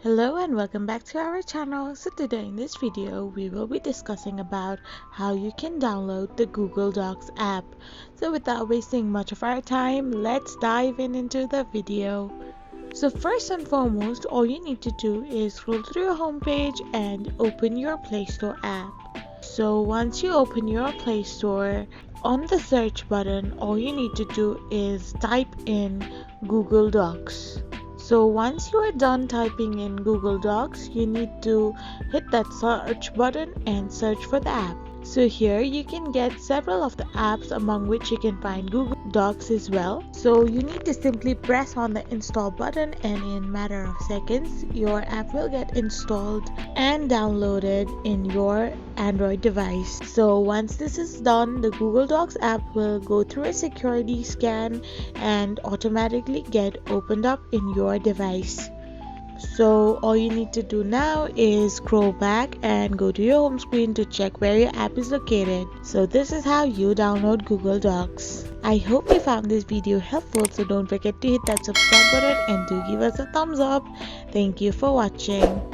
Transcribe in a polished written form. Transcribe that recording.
Hello and welcome back to our channel. So today in this video we will be discussing about how you can download the Google Docs app. So without wasting much of our time, let's dive into the video. So first and foremost, all you need to do is scroll through your home page and open your Play Store app. So once you open your Play Store, on the search button all you need to do is type in Google Docs. So once you are done typing in Google Docs, you need to hit that search button and search for the app. So here you can get several of the apps, among which you can find Google Docs as well. So you need to simply press on the install button and in a matter of seconds your app will get installed and downloaded in your Android device. So once this is done, the Google Docs app will go through a security scan and automatically get opened up in your device. So all you need to do now is scroll back and go to your home screen to check where your app is located. So this is how you download Google Docs. I hope you found this video helpful, so don't forget to hit that subscribe button and do give us a thumbs up. Thank you for watching.